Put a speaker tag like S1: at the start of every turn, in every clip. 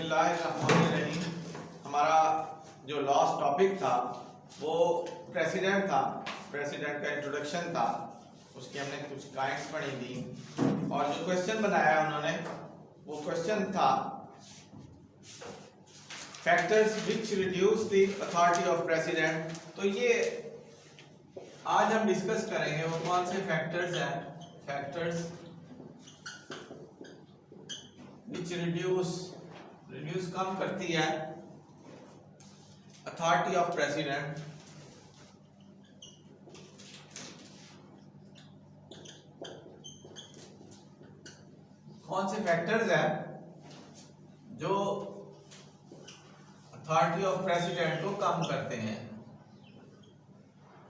S1: बिस्मिल्लाहिर्रहमानिर्रहीम। हमारा जो लास्ट टॉपिक था वो प्रेसिडेंट था, प्रेसिडेंट का इंट्रोडक्शन था, उसकी हमने कुछ गाइड्स पढ़ी थी और जो क्वेश्चन बनाया उन्होंने वो क्वेश्चन था factors which reduce the authority of president. तो ये आज हम डिस्कस करेंगे वो कौन से फैक्टर्स हैं, फैक्टर्स विच रिड्यूस कम करती है अथॉरिटी ऑफ प्रेसिडेंट। कौन से फैक्टर्स हैं जो अथॉरिटी ऑफ प्रेसिडेंट को कम करते हैं।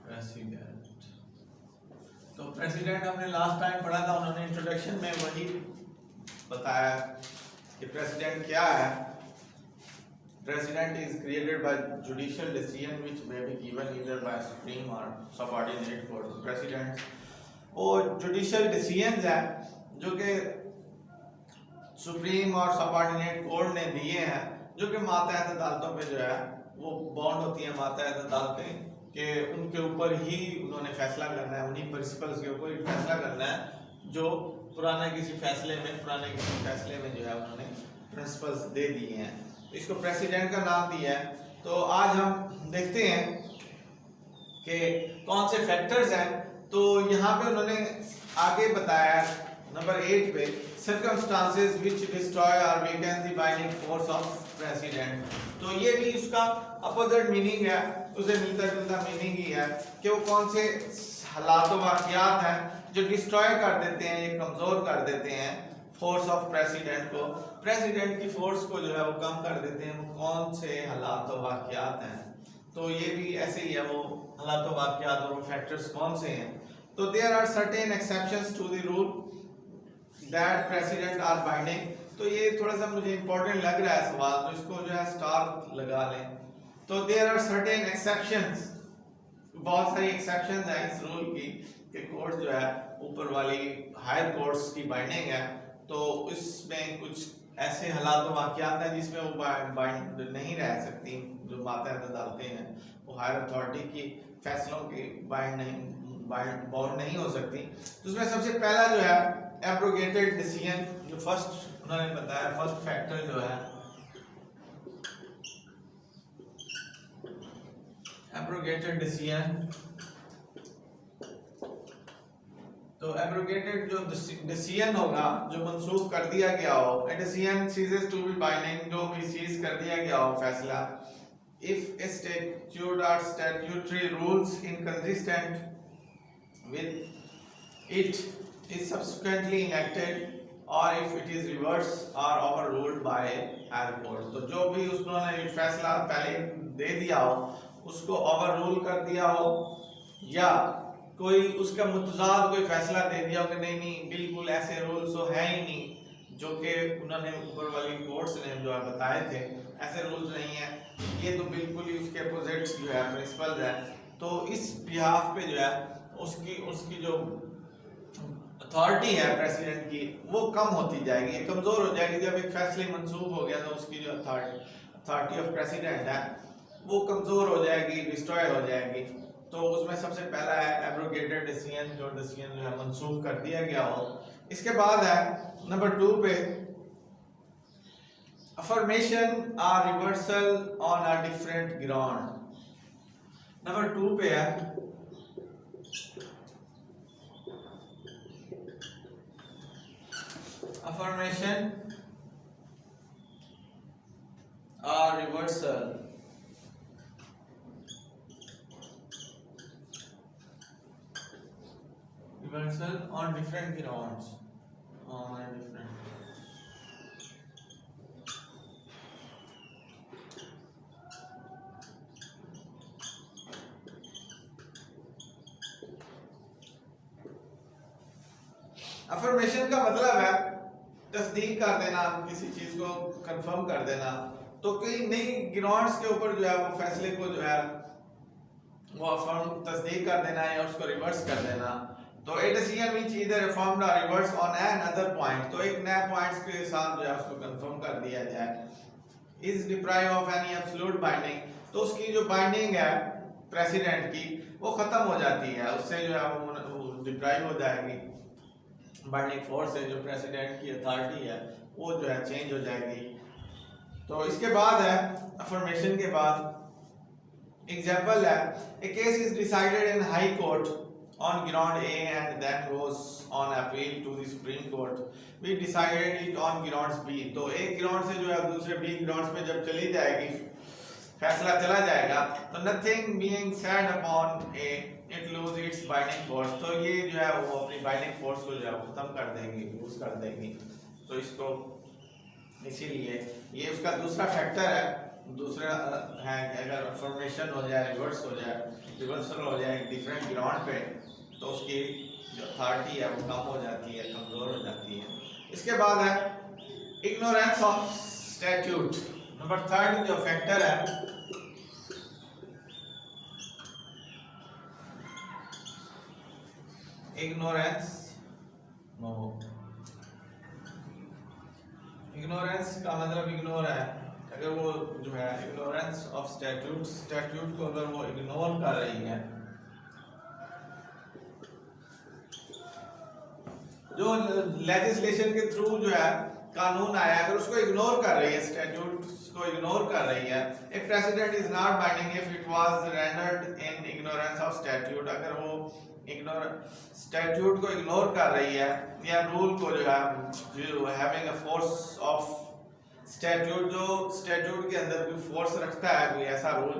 S1: प्रेसिडेंट, तो प्रेसिडेंट हमने लास्ट टाइम पढ़ा था, उन्होंने इंट्रोडक्शन में वही बताया कि प्रेसिडेंट क्या है। President is created by judicial decision which may be given either by supreme और सबऑर्डिनेट कोर्ट। प्रेसिडेंट वो जुडिशियल डिसीजंस हैं जो कि सुप्रीम और सबऑर्डिनेट कोर्ट ने दिए हैं, जो कि मातहत अदालतों पे जो है वो बाउंड होती है मातहत अदालतें कि उनके ऊपर ही उन्होंने फैसला करना है, उन्हीं प्रिंसिपल्स के ऊपर ही फैसला करना है जो पुराने किसी फैसले में जो है उन्होंने प्रिंसिपल्स दे दिए हैं। तो इसको प्रेसिडेंट का नाम दिया है। तो आज हम देखते हैं कि कौन से फैक्टर्स हैं। तो यहाँ पे उन्होंने आगे बताया नंबर 8 पे circumstances which destroy or weaken the binding force of president। तो ये भी उसका अपोजिट मीनिंग है, उसे मिलता जुलता मीनिंग ही है कि वो कौन से हालात व वाक़यात हैं जो डिस्ट्रॉय कर देते हैं, ये कमज़ोर कर देते हैं फोर्स ऑफ प्रेसिडेंट को, प्रेसिडेंट की फोर्स को जो है वो कम कर देते हैं। वो कौन से हालात व वाक़यात हैं, तो ये भी ऐसे ही है, वो हालात व वाक़यात और वो फैक्टर्स कौन से हैं। तो there are certain exceptions to the rule that precedent are binding. तो ये थोड़ा सा मुझे इंपॉर्टेंट लग रहा है सवाल, तो इसको जो है स्टार लगा लें। तो देयर आर सर्टेन एक्सेप्शंस, बहुत सारी एक्सेप्शंस हैं इस रूल की कि कोर्ट जो है ऊपर वाली हायर कोर्ट्स की बाइंडिंग है। तो इसमें कुछ ऐसे हालात वाक़यात हैं जिसमें वो बाइंड नहीं रह सकती, जो मातहत अदालतें हैं वो हायर अथॉरिटी की फैसलों की बाउंड नहीं हो सकती। तो उसमें सबसे पहला जो है एब्रोगेटेड डिसीजन, जो फर्स्ट उन्होंने बताया, फर्स्ट फैक्टर जो है एब्रोगेटेड डिसीजन। तो एब्रोगेटेड जो डिसीजन होगा, जो मंसूख कर दिया गया हो, a decision ceases to be binding, जो भी सीज कर दिया गया हो फैसला, if a statute or statutory rules inconsistent with it is subsequently enacted or if it is reversed or overruled by higher court। तो जो भी उन्होंने फैसला पहले दे दिया हो उसको ओवररूल कर दिया हो या कोई उसका मुतजाद कोई फैसला दे दिया हो कि नहीं बिल्कुल ऐसे रूल्स तो है ही नहीं, जो कि उन्होंने ऊपर वाली कोर्ट्स ने जो है बताए थे ऐसे रूल्स नहीं है, ये तो बिल्कुल ही उसके अपोजिट जो है प्रिंसिपल है। तो इस बिहाफ पे जो है उसकी जो अथॉरिटी है प्रेसिडेंट की वो कम होती जाएगी, कमज़ोर हो जाएगी। जब एक फैसले मंसूख हो गया तो उसकी जो अथॉरिटी ऑफ प्रेसिडेंट है वो कमज़ोर हो जाएगी, डिस्ट्रॉय हो जाएगी। तो उसमें सबसे पहला है एब्रोगेटेड डिसीजन, जो डिसीजन जो है मंसूख कर दिया गया हो। इसके बाद है नंबर 2 पे अफर्मेशन और reversal on a different ground. Number 2 पे है affirmation or reversal on different grounds, affirmation का मतलब है तस्दीक कर देना, किसी चीज को कंफर्म कर देना। तो कई नई ग्राउंड्स के ऊपर जो है वो फैसले को जो है वो अफर्म तस्दीक कर देना है या उसको रिवर्स कर देना। तो a decision which either affirmed और reverse on an other point, तो एक नया पॉइंट्स के साथ जो है उसको कंफर्म कर दिया जाए। Is deprive of any absolute binding, तो उसकी जो बाइंडिंग है प्रेसिडेंट की वो खत्म हो जाती है, उससे जो है वो डिप्राइव हो जाएगी, बाइंडिंग फोर्स से जो प्रेसिडेंट की अथॉरिटी है वो जो है चेंज हो जाएगी। तो इसके बाद है अफर्मेशन के बाद एग्जांपल है, a case is decided in high court on ground A and then goes on appeal to the Supreme Court. We decided it on grounds B. तो एक ग्राउंड से जो है दूसरे B ग्राउंड्स पे जब चली जाएगी, फैसला चला जाएगा, तो nothing being said upon A, it lose its binding force. तो ये जो है वो अपनी बाइंडिंग फोर्स को जो है खत्म कर देंगी, लूज कर देंगी। तो इसको इसीलिए ये उसका दूसरा फैक्टर है, दूसरा है अगर फॉर्मेशन हो जाए, रिवर्सल हो जाए डिफरेंट ग्राउंड पे, तो उसकी जो अथॉरिटी है वो कम हो जाती है, कमजोर हो जाती है। इसके बाद है ignorance of statute. Number third जो फैक्टर है इग्नोरेंस का मतलब इग्नोर है, अगर वो जो है इग्नोरेंस ऑफ स्टैट्यूट को अगर वो इग्नोर कर रही है, जो लेजिस्लेशन के थ्रू जो है कानून आया अगर उसको इग्नोर कर रही है, स्टैट्यूट को इग्नोर कर रही है, a precedent is not binding if it was rendered in ignorance of statute, अगर वो स्टैट्यूट को इग्नोर कर रही है या रूल को जो है having a force of statute, जो स्टैट्यूट के अंदर कोई फोर्स रखता है कोई ऐसा रूल,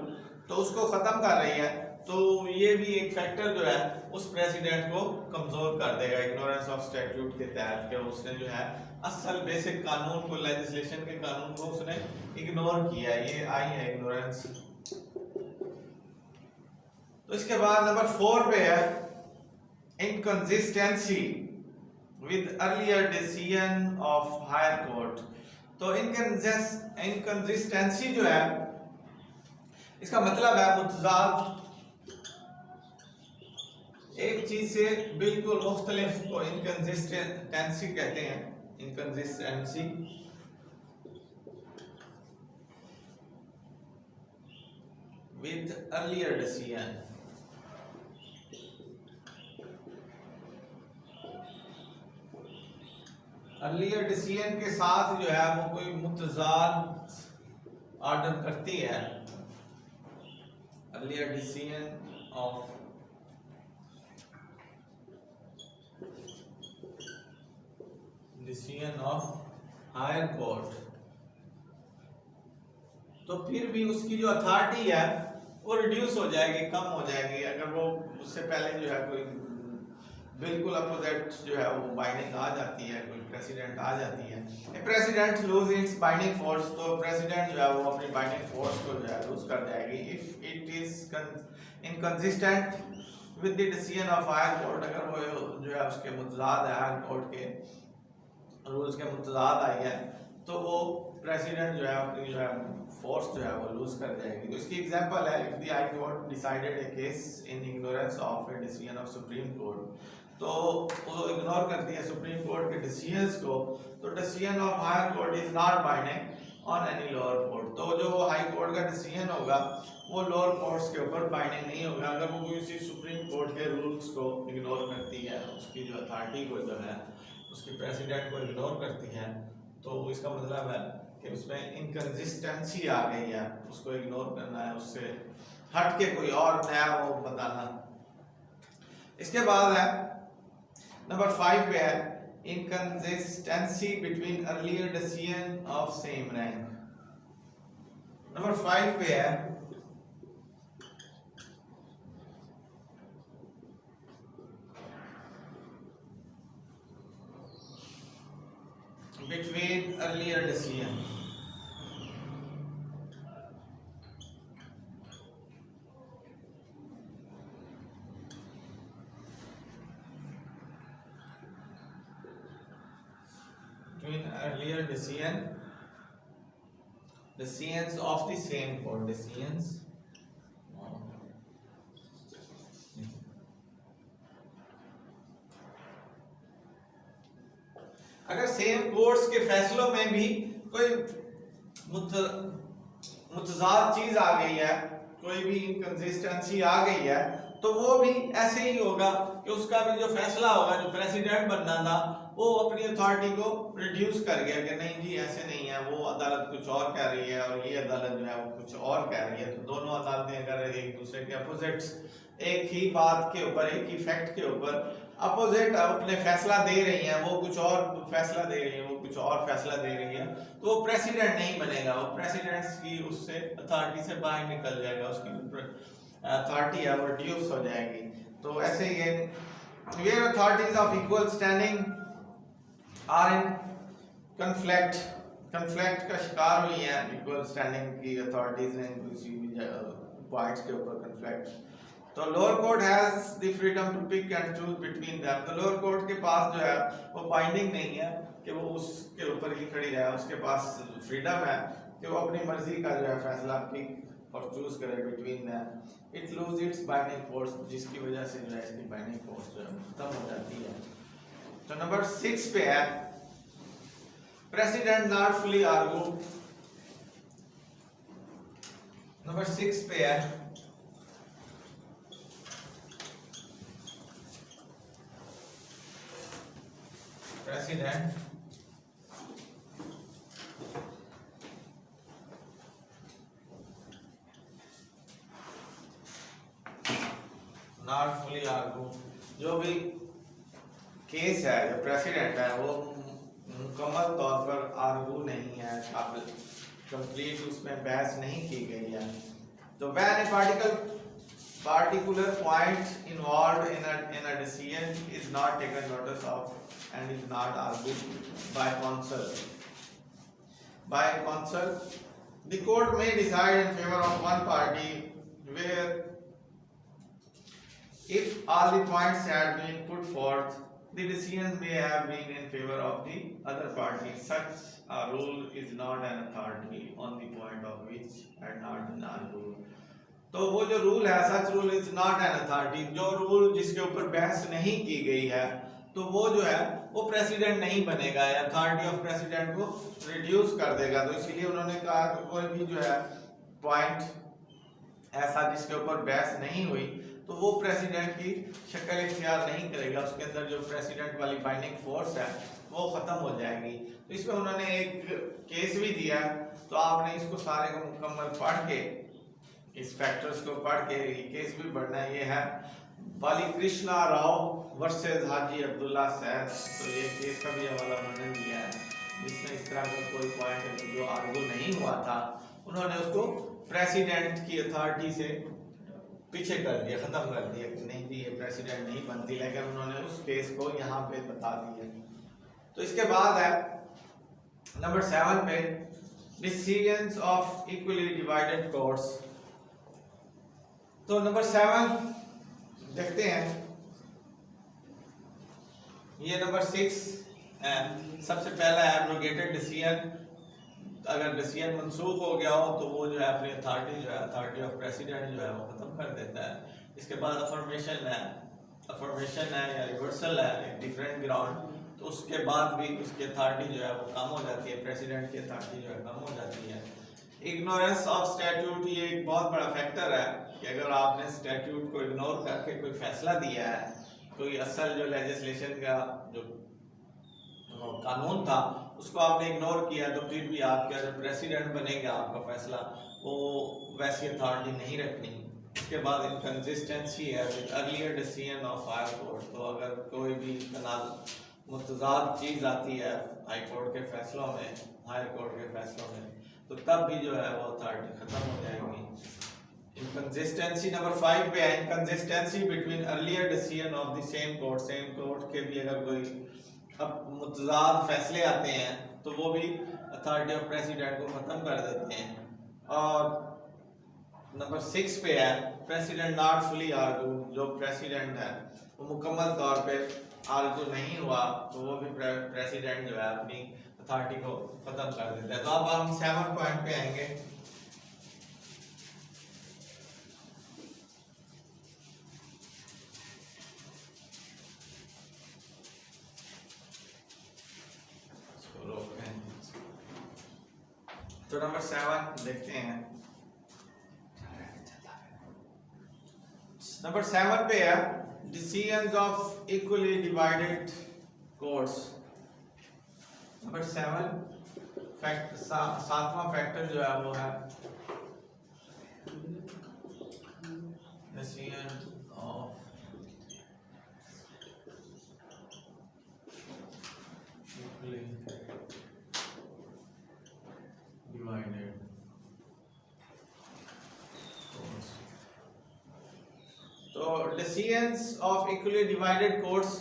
S1: तो उसको खत्म कर रही है, तो ये भी एक फैक्टर जो है उस प्रेसिडेंट को कमजोर कर देगा इग्नोरेंस ऑफ स्टैट्यूट के तहत, कि उसने जो है असल बेसिक कानून को, लेजिस्लेशन के कानून को उसने इग्नोर किया, ये आई है इग्नोरेंस। तो इसके बाद नंबर 4 पे है inconsistency with earlier decision of higher court. तो इनकंसिस्टेंसी जो है इसका मतलब है मुतजाद, एक चीज से बिल्कुल मुख्तलिफ को इनकंसिस्टेंसी कहते हैं, inconsistency. With earlier decision, earlier decision के साथ जो है वो कोई मुतजाद ऑर्डर करती है, earlier decision of higher court, तो फिर भी उसकी जो अथॉरिटी है वो रिड्यूस हो जाएगी, कम हो जाएगी, अगर वो उससे पहले जो है कोई बिल्कुल अपोजिट जो है वो बाइंडिंग आ जाती है, कोई प्रेसिडेंट आ जाती है, president lose its binding force, तो प्रेसिडेंट जो है वो अपनी बाइंडिंग फोर्स को जो है लूज कर जाएगी if it is inconsistent with the decision of higher court, अगर वो जो है उसके मुतजाद है, हायर कोर्ट के रूल्स के मुतजाद आई है, तो वो प्रेसिडेंट जो है अपनी जो है फोर्स जो है वो लूज कर जाएगी। तो इसकी एग्जांपल है, if the high court decided A case in ignorance of a decision of supreme court, तो वो इग्नोर करती है सुप्रीम कोर्ट के डिसीजंस को, तो decision of higher court is not binding on any lower court, तो जो हाई कोर्ट का डिसीजन होगा वो लोअर कोर्ट्स के ऊपर बाइंडिंग नहीं होगा, अगर वो किसी सुप्रीम कोर्ट के रूल्स को इग्नोर करती है, उसकी जो अथॉरिटी को जो है उसके प्रेसिडेंट को इग्नोर करती है, तो इसका मतलब है कि उसमें इनकंसिस्टेंसी आ गई है, उसको इग्नोर करना है, उससे हट के कोई और नया वो बताना। इसके बाद है नंबर 5 पे है inconsistency between earlier decision of same rank. Number 5 पे है between earlier decision, decisions of the same court, decisions अगर सेम कोर्ट्स के फैसलों में भी कोई मुतजाद चीज आ गई है, कोई भी इनकंसिस्टेंसी आ गई है, तो वो भी ऐसे ही होगा कि उसका भी जो फैसला होगा, जो प्रेसिडेंट बनना था वो अपनी अथॉरिटी को रिड्यूस कर गया कि नहीं जी ऐसे नहीं है, वो अदालत कुछ और कह रही है और ये अदालत जो है वो कुछ और कह रही है। तो दोनों अदालतें अगर एक दूसरे के अपोजिट्स, एक ही बात के ऊपर, एक ही फैक्ट के ऊपर अपोजिट अपने फैसला दे रही हैं, वो कुछ और फैसला दे रही है, वो कुछ और फैसला दे रही है, तो वो प्रेसिडेंट नहीं बनेगा, वो प्रेसिडेंट्स की उससे अथॉरिटी से बाहर निकल जाएगा, उसकी अथॉरिटी है वो रिड्यूस हो जाएगी। तो ऐसे ही है, where authorities of equal standing are in conflict का शिकार हुई है, इक्वल स्टैंडिंग की अथॉरिटीज ने किसी पॉइंट्स के ऊपर कन्फ्लिक्ट। तो lower court has the freedom to pick and choose between them. तो लोअर कोर्ट के पास जो है वो बाइंडिंग नहीं है कि वो उसके ऊपर ही खड़ी रहे, उसके पास फ्रीडम है कि वो अपनी मर्जी का जो है फैसला पिक और चूज करे between them. It lose its binding force, जिसकी वजह से जो है इसकी बाइंडिंग फोर्स जो है खत्म हो जाती है। तो नंबर 6 पे है president not fully argue. Number 6 पे है प्रेसिडेंट नॉट फुली आर्गू। जो भी केस है, जो प्रेसिडेंट है वो मुकम्मल तौर पर आर्गू नहीं है, काबिल कंप्लीट उसमें बहस नहीं की गई है। तो when A particular point involved in a decision is not taken notice of and is not argued by counsel. The court may decide in favor of one party where if all the points had been put forth, the decision may have been in favor of the other party. Such a rule is not an authority on the point of which had not been argued. तो वो जो rule है, सच rule is not an authority, जो rule जिसके ऊपर बहस नहीं की गई है, तो वो जो है वो प्रेसिडेंट नहीं बनेगा, अथॉरिटी ऑफ प्रेसिडेंट को रिड्यूस कर देगा। तो इसीलिए उन्होंने कहा कि कोई भी जो है पॉइंट ऐसा जिसके ऊपर बहस नहीं हुई तो वो प्रेसिडेंट की शक्ल इख्तियार नहीं करेगा, उसके अंदर जो प्रेसिडेंट वाली बाइंडिंग फोर्स है वो खत्म हो जाएगी। तो इसमें उन्होंने एक केस भी दिया, तो आपने इसको सारे को मुकम्मल पढ़ के, इस फैक्टर्स को पढ़ के ये केस भी पढ़ना है। ये है बाली कृष्णा राव वर्सेस हाजी अब्दुल्ला सैद। तो ये केस का भी हवाला उन्होंने दिया है, जिसमें इस तरह का कोई पॉइंट जो आर्गू नहीं हुआ था उन्होंने उसको प्रेसिडेंट की अथॉरिटी से पीछे कर दिया, खत्म कर दिया कि नहीं जी ये प्रेसिडेंट नहीं बनती, लेकिन उन्होंने उस केस को यहाँ पे बता दिया। तो इसके बाद है नंबर 7 पे decisions of equally divided courts. तो नंबर 7 देखते हैं, ये नंबर 6 है। सबसे पहला है एब्रोगेटेड डिसीजन। अगर डिसीजन मनसूख हो गया हो तो वो जो है अपनी अथॉरिटी जो है, अथॉरिटी ऑफ प्रेसिडेंट जो है वो खत्म कर देता है। इसके बाद अफर्मेशन है या रिवर्सल है, एक डिफरेंट ग्राउंड, तो उसके बाद भी उसकी अथॉरिटी जो है वो कम हो जाती है, प्रेसिडेंट की अथॉरिटी जो है कम हो जाती है। इग्नोरेंस ऑफ स्टैट्यूट, ये एक बहुत बड़ा फैक्टर है कि अगर आपने स्टैट्यूट को इग्नोर करके कोई फैसला दिया है, कोई असल जो लेजिस्लेशन का जो कानून था उसको आपने इग्नोर किया, तो फिर भी आपका जो प्रेसिडेंट बनेगा आपका फैसला वो वैसी अथॉरिटी नहीं रखनी। इसके बाद इनकंसिस्टेंसी है with earlier decision of higher court. तो अगर कोई भी मुतजाद चीज़ आती है हाई कोर्ट के फैसलों में, हायर कोर्ट के फैसलों में, तो तब भी जो है वो अथॉरिटी खत्म हो जाएगी। इनकंसिस्टेंसी नंबर 5 पे है inconsistency between earlier decision of the same court के भी अगर कोई अब मुतजाद फैसले आते हैं तो वो भी अथॉरिटी ऑफ प्रेसिडेंट को खत्म कर देते हैं। और नंबर 6 पे है प्रेसिडेंट नॉट फुली आर्गू। जो प्रेसिडेंट है वो मुकम्मल तौर पे आर्गू नहीं हुआ तो वो भी प्रेसिडेंट जो है अपनी अथॉरिटी को खत्म कर देता है। तो अब हम 7 पॉइंट पे आएंगे। तो नंबर 7 देखते हैं। नंबर 7 पे है decisions of equally divided course। Number 7 सातवां फैक्टर जो है वो है decision of equally divided course। तो decisions of equally divided course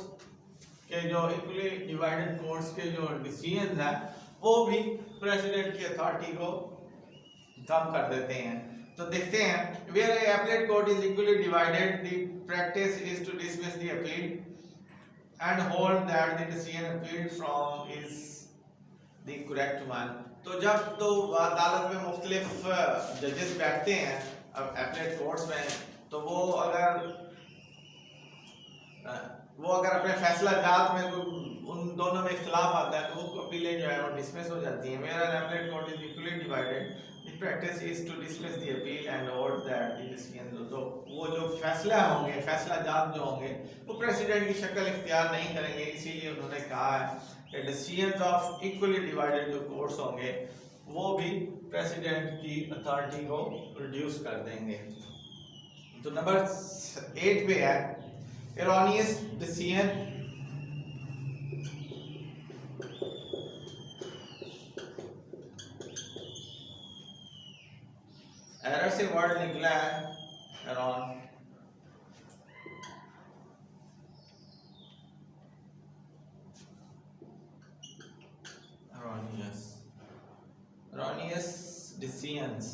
S1: के जो equally divided course के जो decisions हैं वो भी प्रेसिडेंट की अथॉरिटी को कम कर देते हैं। तो देखते हैं where a appellate court is equally divided, the practice is to dismiss the appeal and hold that the decision appealed from is the correct one। तो जब तो अदालत में मुख्तलिफ जजेस बैठते हैं appellate कोर्ट्स में, तो वो अगर अपने फैसला जात में उन दोनों में इख्तिलाफ आता है तो वो अपीलें जो है वो डिसमिस हो जाती हैं। Where an appellate court is equally divided, the practice is to dismiss the appeal and hold that the decision। तो वो जो फैसला होंगे, फैसला जात जो होंगे वो प्रेसिडेंट की शक्ल इख्तियार नहीं करेंगे, इसीलिए उन्होंने कहा है कि डिसीजंस ऑफ इक्वली डिवाइडेड जो कोर्ट्स होंगे वो भी प्रेसिडेंट की अथॉरिटी को रिड्यूस कर देंगे। तो नंबर 8 पे है erroneous decision। एरर से वर्ड निकला है erron। erroneous decisions।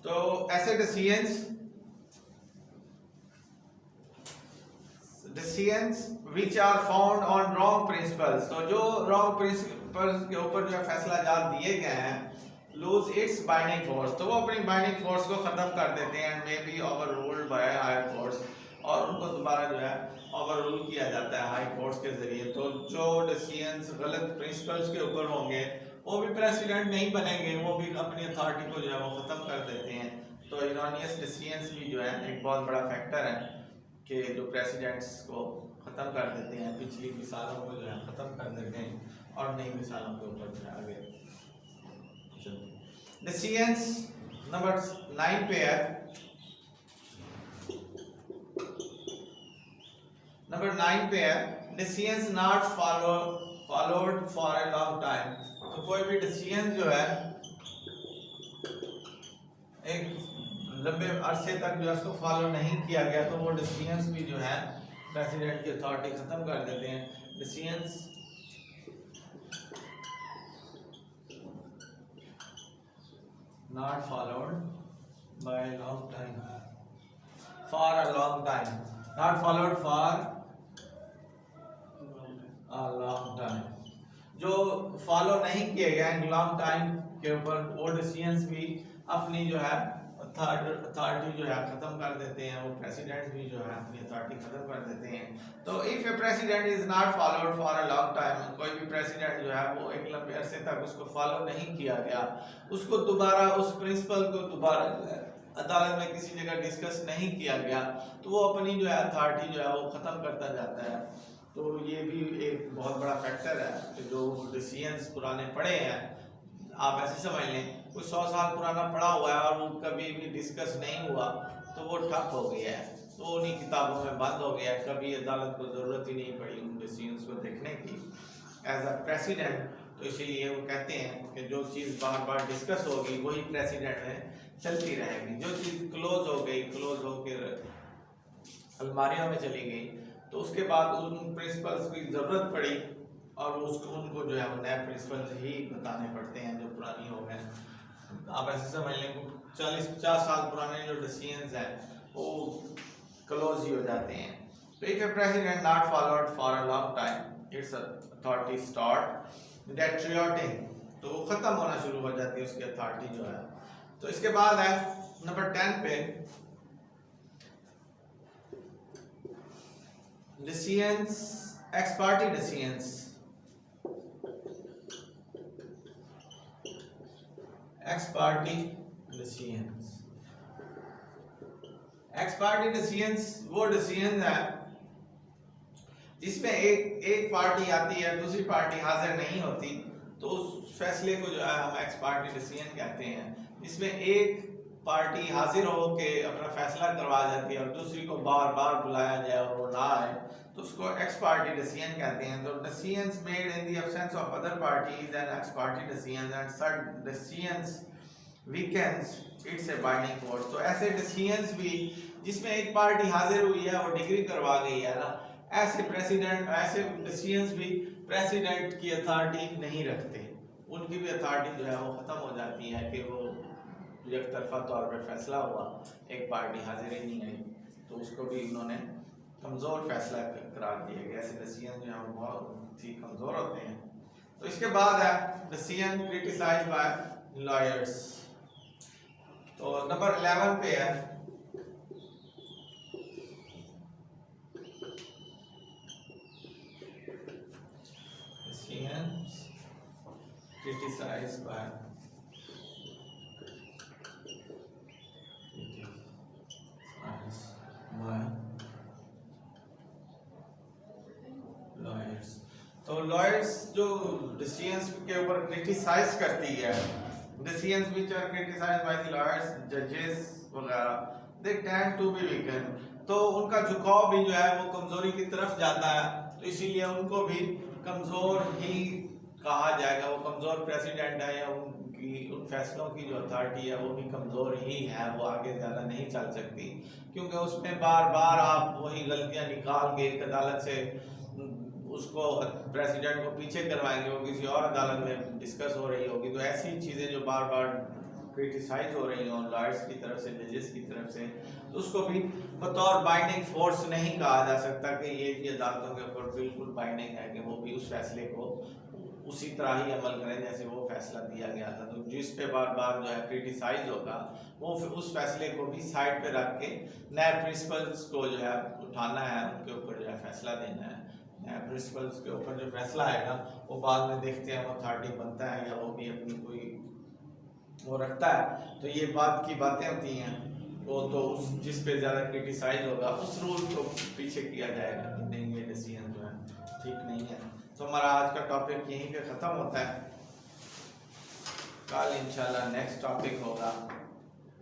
S1: तो ऐसे decisions which are found on wrong principles, तो जो wrong principles के ऊपर जो फैसला जात दिए गए हैं lose its binding force, तो वो अपनी binding force को खत्म कर देते हैं and may be overruled by higher courts, और उनको दोबारा जो है ओवररूल किया जाता है हाई कोर्ट्स के जरिए। तो जो डिसीजंस गलत प्रिंसिपल्स के ऊपर होंगे वो भी प्रेसिडेंट नहीं बनेंगे, वो भी अपनी अथॉरिटी को जो है वो खत्म कर देते हैं। तो इरॉनियस डिसीजंस भी जो है एक बहुत बड़ा फैक्टर है कि जो प्रेसिडेंट्स को खत्म कर देते हैं, पिछली मिसालों को जो है खत्म कर देते हैं और नई मिसालों के ऊपर जो है आगे। डिसीजंस नंबर 9 पे है। नंबर 9 पे है decisions not followed for a long time. तो कोई भी डिसीजन जो है एक लंबे अरसे तक जो है उसको फॉलो नहीं किया गया तो वो डिसीजंस भी जो है प्रेसिडेंट की अथॉरिटी खत्म कर देते हैं। Decisions not followed by long time, for a long time, not followed for a long time, जो फॉलो नहीं किए गए लॉन्ग टाइम के ऊपर वो डिसीजंस भी अपनी जो है अथॉरिटी जो है खत्म कर देते हैं, वो प्रेसिडेंट भी जो है अपनी अथॉरिटी खत्म कर देते हैं। तो if a precedent is not followed for a long time, कोई भी प्रेसिडेंट जो है वो एक लंबे अरसे तक उसको फॉलो नहीं किया गया, उसको दोबारा उस प्रिंसिपल को दोबारा अदालत में किसी जगह डिस्कस नहीं किया गया, तो वो अपनी जो है अथॉरिटी जो है वो खत्म करता जाता है। तो ये भी एक बहुत बड़ा फैक्टर है कि जो डिसीजंस पुराने पड़े हैं, आप ऐसे समझ लें कोई 100 साल पुराना पड़ा हुआ है और वो कभी भी डिस्कस नहीं हुआ तो वो ठप हो गया है, तो उन्हीं किताबों में बंद हो गया है, कभी अदालत को ज़रूरत ही नहीं पड़ी उन डिसीजंस को देखने की एज अ प्रेसिडेंट। तो इसीलिए वो कहते हैं कि जो चीज़ बार बार डिस्कस होगी वही प्रेसिडेंट में चलती रहेगी, जो चीज़ क्लोज हो गई, क्लोज होकर अलमारियों में चली गई, तो उसके बाद उन प्रिंसिपल्स की ज़रूरत पड़ी और उसको उनको जो है वो नए प्रिंसिपल्स ही बताने पड़ते हैं जो पुरानी हो गए। आप ऐसे समझ लें 40-50 साल पुराने जो डिसीजंस हैं वो क्लोज ही हो जाते हैं। तो if a precedent not followed for a long time its authority start deteriorating, तो वो ख़त्म होना शुरू हो जाती है उसकी अथॉरिटी जो है। तो इसके बाद है नंबर 10 पे decisions, ex parte decisions, ex parte decisions, ex parte decisions वो डिसीजन है जिसमें एक पार्टी आती है, दूसरी पार्टी हाजिर नहीं होती, तो उस फैसले को जो है हम एक्स पार्टी डिसीजन कहते हैं। जिसमें एक पार्टी हाजिर हो के अपना फैसला करवा जाती है और दूसरी को बार बार बुलाया जाए और वो ना आए, तो उसको एक्स पार्टी डिसीजन कहते हैं। तो decisions made in the absence of other parties and x party decisions and such decisions weekends it's a binding force. तो ऐसे डिसीजंस भी जिसमें एक पार्टी हाजिर हुई है और डिग्री करवा गई है ना, ऐसे डिसीजंस भी प्रेसिडेंट की अथॉरिटी नहीं रखते, उनकी भी अथॉरिटी जो है वो खत्म हो जाती है कि वो एक तरफा तौर पर फैसला हुआ, एक पार्टी हाजिर ही नहीं आई, तो उसको भी उन्होंने कमज़ोर फैसला करार दिया गया। ऐसे डिसीजन जो है बहुत ही कमज़ोर होते हैं। तो इसके बाद है डिसीजन क्रिटिसाइज्ड बाय लॉयर्स। तो नंबर 11 पे है decisions criticized by लॉयर्स। तो लॉयर्स जो डिसीजंस के ऊपर क्रिटिसाइज करती है, decisions which are criticized by the lawyers, जजेस वगैरह, they tend to be weakened. तो उनका झुकाव भी जो है वो कमजोरी की तरफ जाता है, तो इसीलिए उनको भी कमजोर ही कहा जाएगा। वो कमजोर प्रेसिडेंट है या उनकी उन फैसलों की जो अथॉरिटी है वो भी कमजोर ही है, वो आगे ज़्यादा नहीं चल सकती, क्योंकि उसमें बार बार आप वही गलतियां निकाल के एक अदालत से उसको प्रेसिडेंट को पीछे करवाएंगे, वो किसी और अदालत में डिस्कस हो रही होगी। तो ऐसी चीज़ें जो बार बार क्रिटिसाइज हो रही हों लॉयर्स की तरफ से, जजेस की तरफ से, तो उसको भी बतौर बाइंडिंग फोर्स नहीं कहा जा सकता कि ये अदालतों के ऊपर बिल्कुल बाइंडिंग है कि वो भी उस फैसले को उसी तरह ही अमल करें जैसे वो फैसला दिया गया था। तो जिस पे बार बार जो है क्रिटिसाइज होगा, वो फिर उस फैसले को भी साइड पे रख के नए प्रिंसिपल्स को जो है उठाना है, उनके ऊपर जो है फैसला देना है। नए प्रिंसिपल्स के ऊपर जो फैसला आएगा वो बाद में देखते हैं वो अथॉरिटी बनता है या वो भी अपनी कोई वो रखता है। तो ये बात की बातें होती हैं, वो तो उस जिस पे ज़्यादा क्रिटिसाइज होगा उस रूल को पीछे किया जाएगा कि नहीं ये डिसीजन जो है ठीक नहीं है। तो हमारा आज का टॉपिक यहीं पे ख़त्म होता है। कल इंशाल्लाह नेक्स्ट टॉपिक होगा